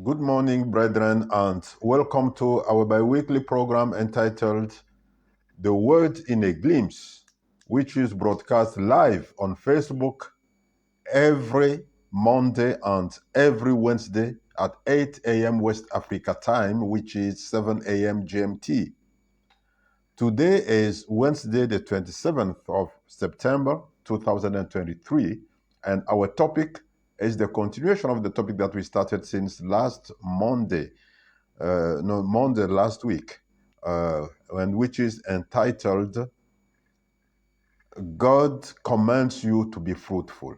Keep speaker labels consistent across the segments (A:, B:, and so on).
A: Good morning, brethren, and welcome to our bi-weekly program entitled The Word in a Glimpse, which is broadcast live on Facebook every Monday and every Wednesday at 8 a.m. West Africa time, which is 7 a.m. GMT. Today is Wednesday, the 27th of September, 2023, and our topic is the continuation of the topic that we started since last Monday. Monday last week, and which is entitled God Commands You to Be Fruitful.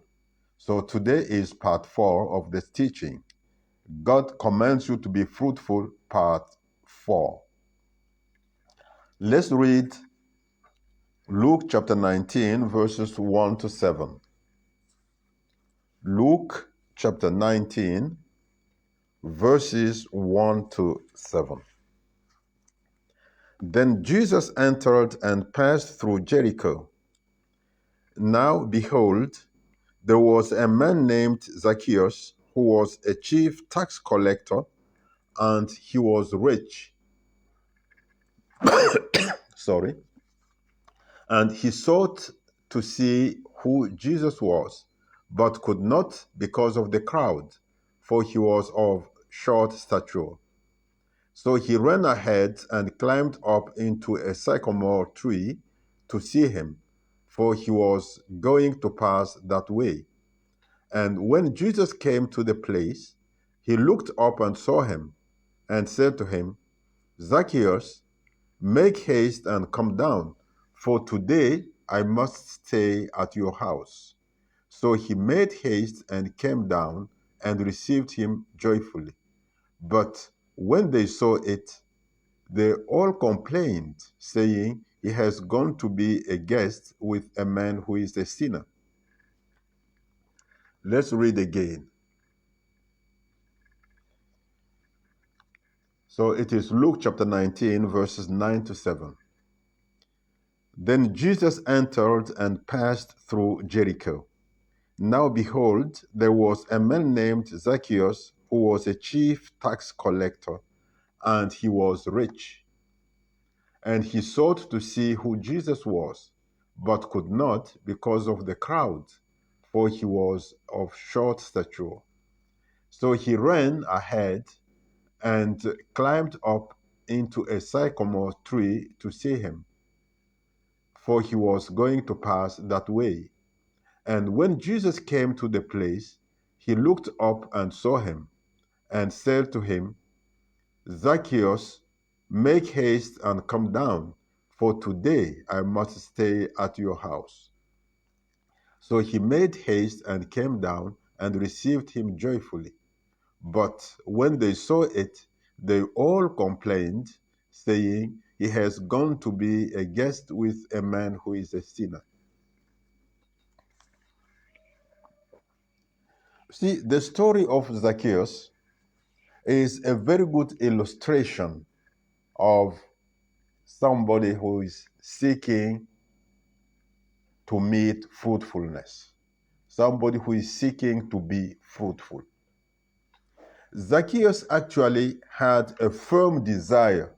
A: So today is part 4 of this teaching. God commands you to be fruitful, part 4. Let's read Luke chapter 19, verses 1 to 7. Luke chapter 19, verses 1 to 7. Then Jesus entered and passed through Jericho. Now, behold, there was a man named Zacchaeus who was a chief tax collector, and he was rich. Sorry. And he sought to see who Jesus was, but could not because of the crowd, for he was of short stature. So he ran ahead and climbed up into a sycamore tree to see him, for he was going to pass that way. And when Jesus came to the place, he looked up and saw him, and said to him, Zacchaeus, make haste and come down, for today I must stay at your house. So he made haste and came down and received him joyfully. But when they saw it, they all complained, saying, He has gone to be a guest with a man who is a sinner. Let's read again. So it is Luke chapter 19, verses 9 to 7. Then Jesus entered and passed through Jericho. Now behold, there was a man named Zacchaeus who was a chief tax collector, and he was rich. And he sought to see who Jesus was, but could not because of the crowd, for he was of short stature. So he ran ahead and climbed up into a sycamore tree to see him, for he was going to pass that way. And when Jesus came to the place, he looked up and saw him, and said to him, Zacchaeus, make haste and come down, for today I must stay at your house. So he made haste and came down and received him joyfully. But when they saw it, they all complained, saying, He has gone to be a guest with a man who is a sinner. See, the story of Zacchaeus is a very good illustration of somebody who is seeking to meet fruitfulness, somebody who is seeking to be fruitful. Zacchaeus actually had a firm desire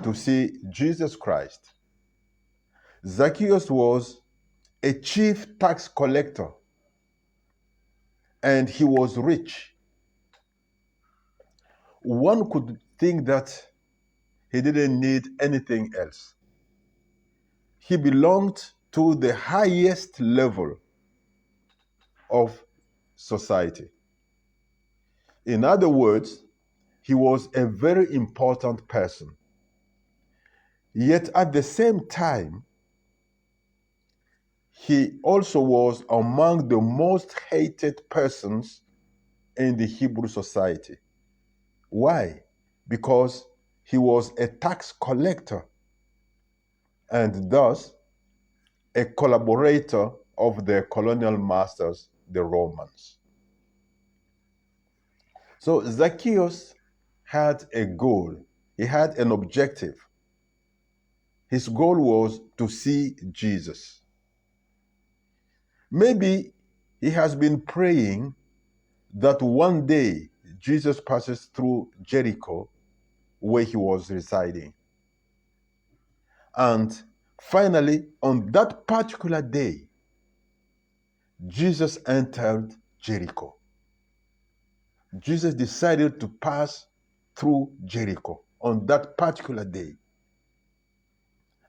A: to see Jesus Christ. Zacchaeus was a chief tax collector, and he was rich. One could think that he didn't need anything else. He belonged to the highest level of society. In other words, he was a very important person. Yet at the same time, he also was among the most hated persons in the Hebrew society. Why? Because he was a tax collector and thus a collaborator of their colonial masters, the Romans. So Zacchaeus had a goal. He had an objective. His goal was to see Jesus. Maybe he has been praying that one day Jesus passes through Jericho, where he was residing. And finally, on that particular day, Jesus entered Jericho. Jesus decided to pass through Jericho on that particular day.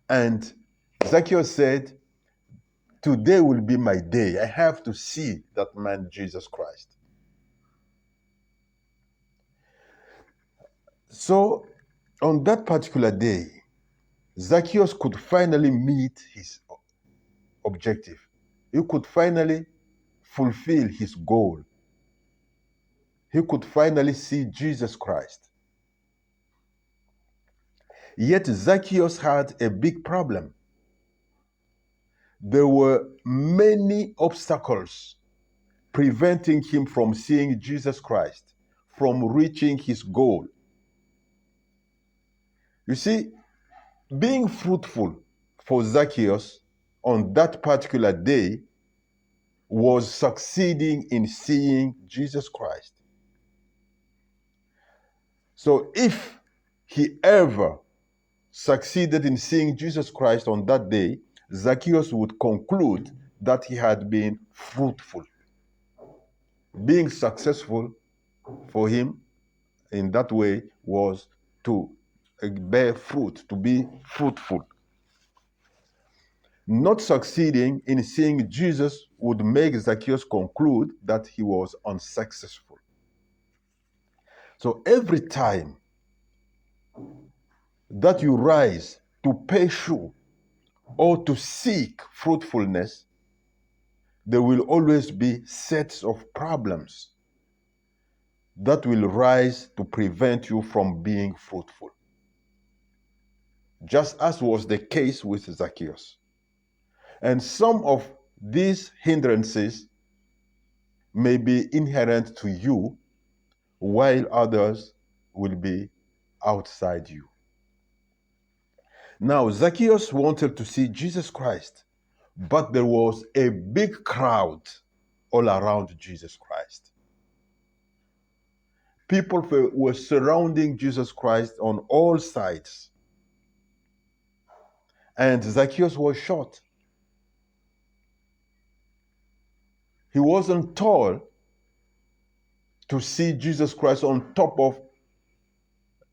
A: And Zacchaeus said, today will be my day. I have to see that man, Jesus Christ. So on that particular day, Zacchaeus could finally meet his objective. He could finally fulfill his goal. He could finally see Jesus Christ. Yet Zacchaeus had a big problem. There were many obstacles preventing him from seeing Jesus Christ, from reaching his goal. You see, being fruitful for Zacchaeus on that particular day was succeeding in seeing Jesus Christ. So if he ever succeeded in seeing Jesus Christ on that day, Zacchaeus would conclude that he had been fruitful. Being successful for him in that way was to bear fruit, to be fruitful. Not succeeding in seeing Jesus would make Zacchaeus conclude that he was unsuccessful. So every time that you rise to pursue or to seek fruitfulness, there will always be sets of problems that will rise to prevent you from being fruitful. Just as was the case with Zacchaeus. And some of these hindrances may be inherent to you, while others will be outside you. Now, Zacchaeus wanted to see Jesus Christ, but there was a big crowd all around Jesus Christ. People were surrounding Jesus Christ on all sides. And Zacchaeus was short. He wasn't tall to see Jesus Christ on top of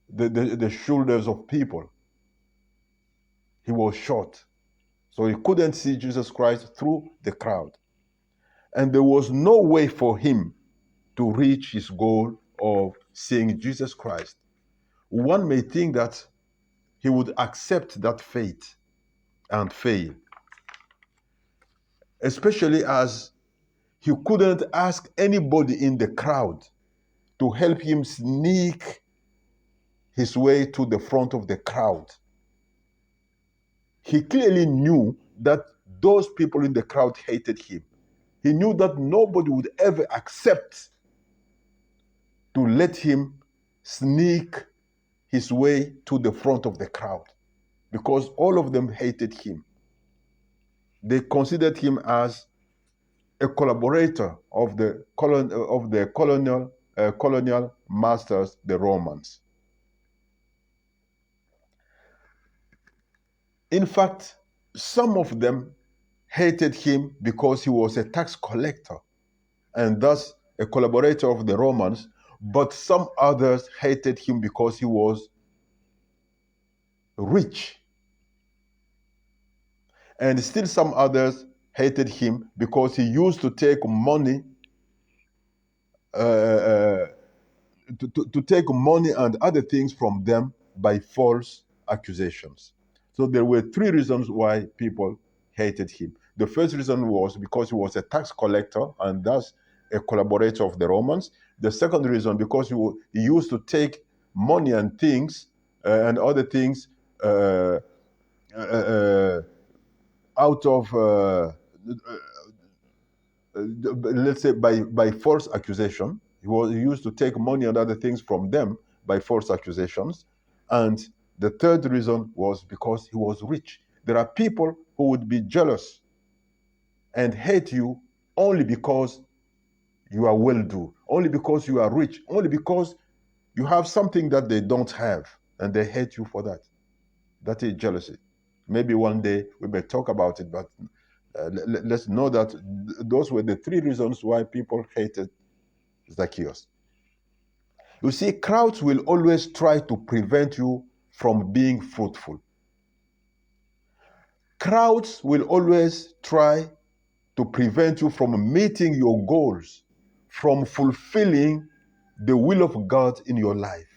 A: the shoulders of people. He was short. So he couldn't see Jesus Christ through the crowd. And there was no way for him to reach his goal of seeing Jesus Christ. One may think that he would accept that fate and fail, especially as he couldn't ask anybody in the crowd to help him sneak his way to the front of the crowd. He clearly knew that those people in the crowd hated him. He knew that nobody would ever accept to let him sneak his way to the front of the crowd, because all of them hated him. They considered him as a collaborator of the colonial masters, the Romans. In fact, some of them hated him because he was a tax collector and thus a collaborator of the Romans, but some others hated him because he was rich. And still some others hated him because he used to take money to take money and other things from them by false accusations. So there were three reasons why people hated him. The first reason was because he was a tax collector and thus a collaborator of the Romans. The second reason, because he used to take money and things and other things out of, let's say, by false accusation. He used to take money and other things from them by false accusations. And the third reason was because he was rich. There are people who would be jealous and hate you only because you are well-to-do, only because you are rich, only because you have something that they don't have, and they hate you for that. That is jealousy. Maybe one day we may talk about it, but let's know that those were the three reasons why people hated Zacchaeus. You see, crowds will always try to prevent you from being fruitful. Crowds will always try to prevent you from meeting your goals, from fulfilling the will of God in your life.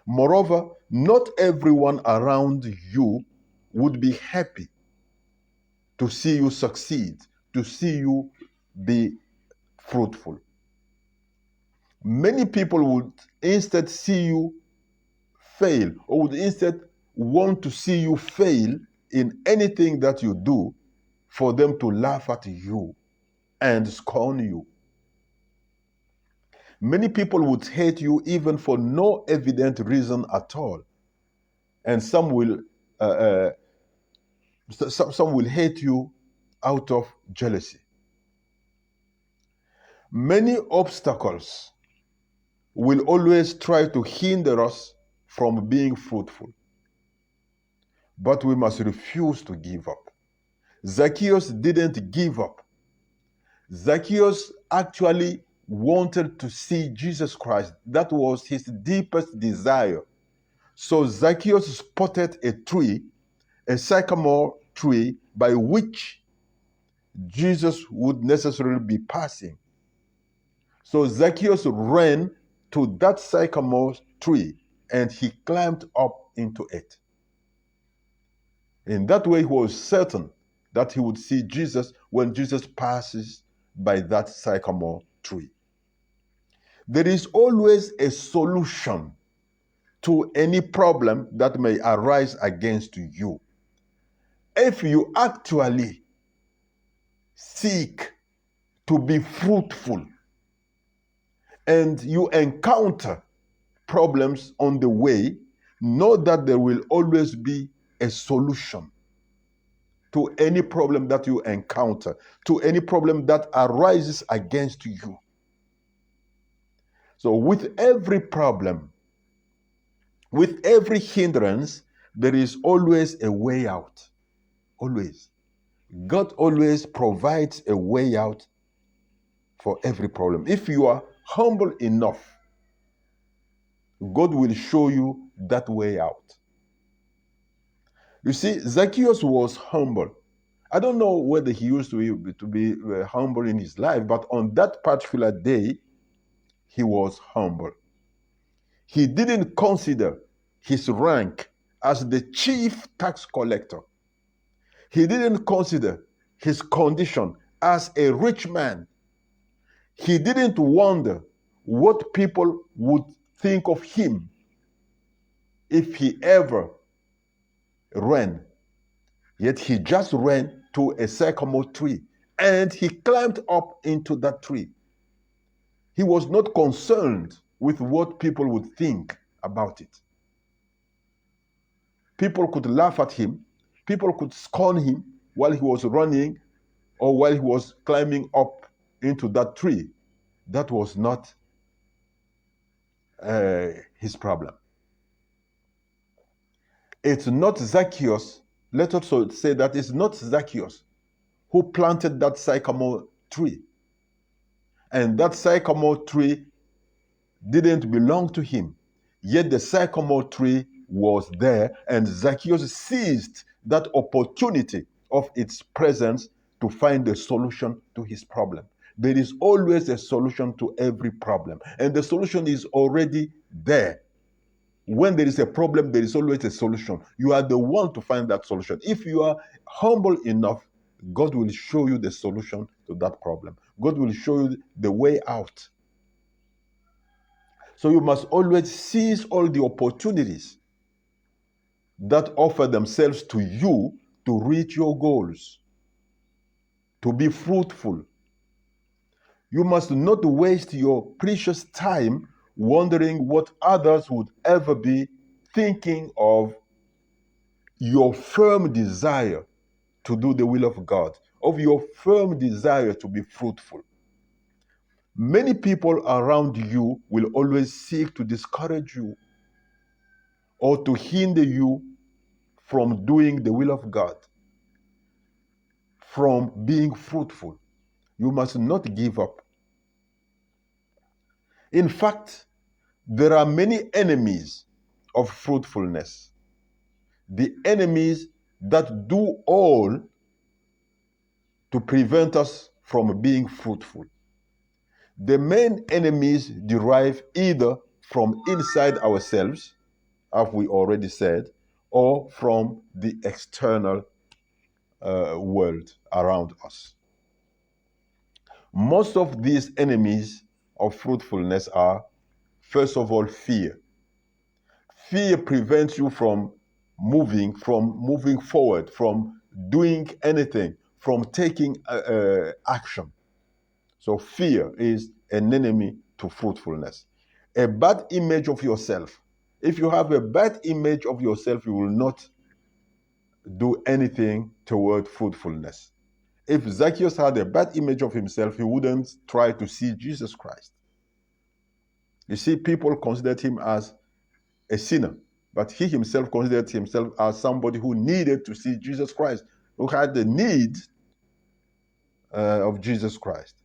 A: Moreover, not everyone around you would be happy to see you succeed, to see you be fruitful. Many people would instead see you fail, or would instead want to see you fail in anything that you do, for them to laugh at you and scorn you. Many people would hate you even for no evident reason at all. And some will hate you out of jealousy. Many obstacles will always try to hinder us from being fruitful. But we must refuse to give up. Zacchaeus didn't give up. Zacchaeus actually wanted to see Jesus Christ. That was his deepest desire. So Zacchaeus spotted a tree, a sycamore tree, by which Jesus would necessarily be passing. So Zacchaeus ran to that sycamore tree and he climbed up into it. In that way, he was certain that he would see Jesus when Jesus passes by that sycamore tree. There is always a solution to any problem that may arise against you. If you actually seek to be fruitful and you encounter problems on the way, know that there will always be a solution to any problem that you encounter, to any problem that arises against you. So with every problem, with every hindrance, there is always a way out. Always. God always provides a way out for every problem. If you are humble enough, God will show you that way out. You see, Zacchaeus was humble. I don't know whether he used to be humble in his life, but on that particular day, he was humble. He didn't consider his rank as the chief tax collector. He didn't consider his condition as a rich man. He didn't wonder what people would think of him if he ever ran. Yet he just ran to a sycamore tree and he climbed up into that tree. He was not concerned with what people would think about it. People could laugh at him. People could scorn him while he was running or while he was climbing up into that tree. That was not his problem. It's not Zacchaeus. Let us also say that it's not Zacchaeus who planted that sycamore tree. And that sycamore tree didn't belong to him. Yet the sycamore tree was there, and Zacchaeus seized that opportunity of its presence to find a solution to his problem. There is always a solution to every problem, and the solution is already there. When there is a problem, there is always a solution. You are the one to find that solution. If you are humble enough, God will show you the solution to that problem. God will show you the way out. So you must always seize all the opportunities that offer themselves to you to reach your goals, to be fruitful. You must not waste your precious time wondering what others would ever be thinking of your firm desire to do the will of God, of your firm desire to be fruitful. Many people around you will always seek to discourage you or to hinder you from doing the will of God, from being fruitful. You must not give up. In fact, there are many enemies of fruitfulness. The enemies that do all to prevent us from being fruitful. The main enemies derive either from inside ourselves, as we already said, or from the external world around us. Most of these enemies of fruitfulness are, first of all, fear. Fear prevents you from moving forward, from doing anything, from taking action. So fear is an enemy to fruitfulness. A bad image of yourself. If you have a bad image of yourself, you will not do anything toward fruitfulness. If Zacchaeus had a bad image of himself, he wouldn't try to see Jesus Christ. You see, people considered him as a sinner, but he himself considered himself as somebody who needed to see Jesus Christ, who had the need of Jesus Christ.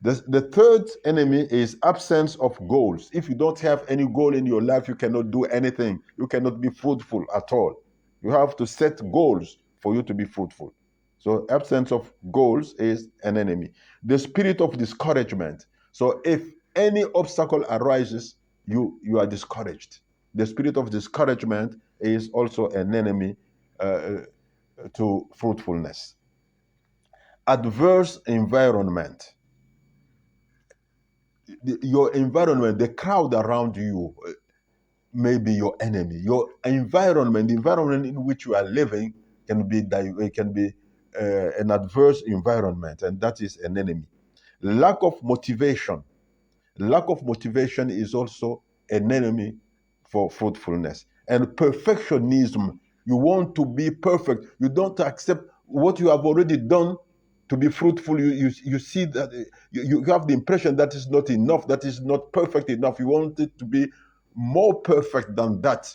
A: The third enemy is absence of goals. If you don't have any goal in your life, you cannot do anything. You cannot be fruitful at all. You have to set goals for you to be fruitful. So absence of goals is an enemy. The spirit of discouragement. So if any obstacle arises, you are discouraged. The spirit of discouragement is also an enemy to fruitfulness. Adverse environment. Your environment, the crowd around you may be your enemy. Your environment, the environment in which you are living can be an adverse environment, and that is an enemy. Lack of motivation. Lack of motivation is also an enemy for fruitfulness. And perfectionism. You want to be perfect. You don't accept what you have already done to be fruitful. You see that you have the impression that is not enough, that is not perfect enough. You want it to be more perfect than that.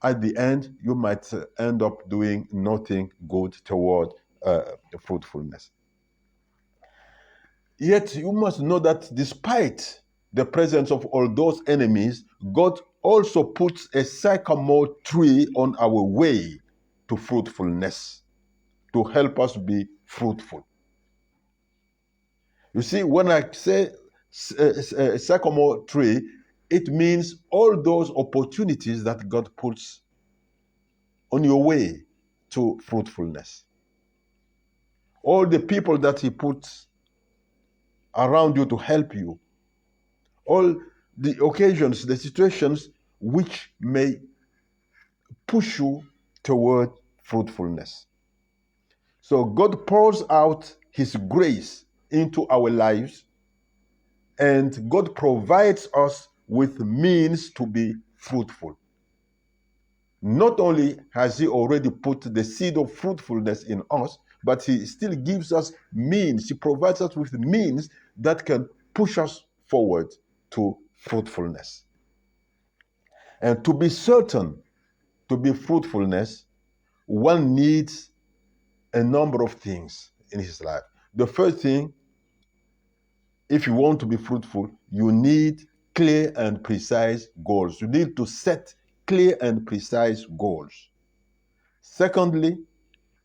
A: At the end, you might end up doing nothing good toward fruitfulness. Yet you must know that despite the presence of all those enemies, God also puts a sycamore tree on our way to fruitfulness, to help us be fruitful. You see, when I say sycamore tree, it means all those opportunities that God puts on your way to fruitfulness. All the people that He puts around you to help you. All the occasions, the situations which may push you toward fruitfulness. So God pours out His grace into our lives, and God provides us with means to be fruitful. Not only has He already put the seed of fruitfulness in us, but He still gives us means. He provides us with means that can push us forward to fruitfulness. And to be certain to be fruitfulness, one needs a number of things in his life. The first thing, if you want to be fruitful, you need clear and precise goals. You need to set clear and precise goals. Secondly,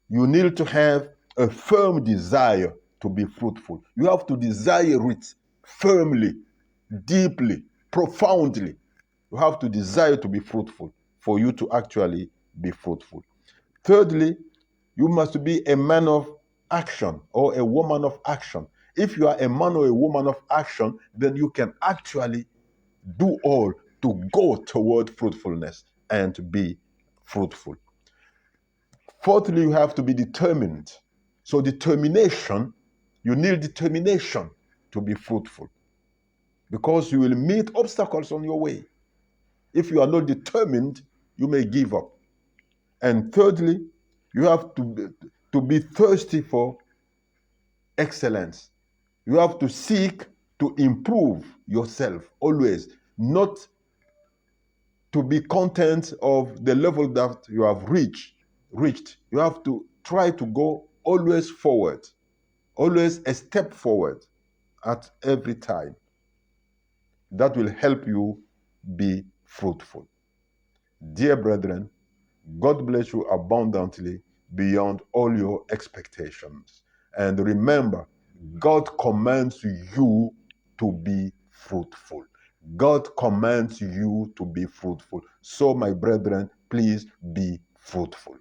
A: you need to have a firm desire to be fruitful. You have to desire it firmly, deeply, profoundly. You have to desire to be fruitful for you to actually be fruitful. Thirdly, you must be a man of action or a woman of action. If you are a man or a woman of action, then you can actually do all to go toward fruitfulness and be fruitful. Fourthly, you have to be determined. So determination, you need determination to be fruitful, because you will meet obstacles on your way. If you are not determined, you may give up. And thirdly, you have to be thirsty for excellence. You have to seek to improve yourself always, not to be content of the level that you have reached. You have to try to go always forward, always a step forward at every time. That will help you be fruitful. Dear brethren, God bless you abundantly beyond all your expectations. And remember, God commands you to be fruitful. God commands you to be fruitful. So, my brethren, please be fruitful.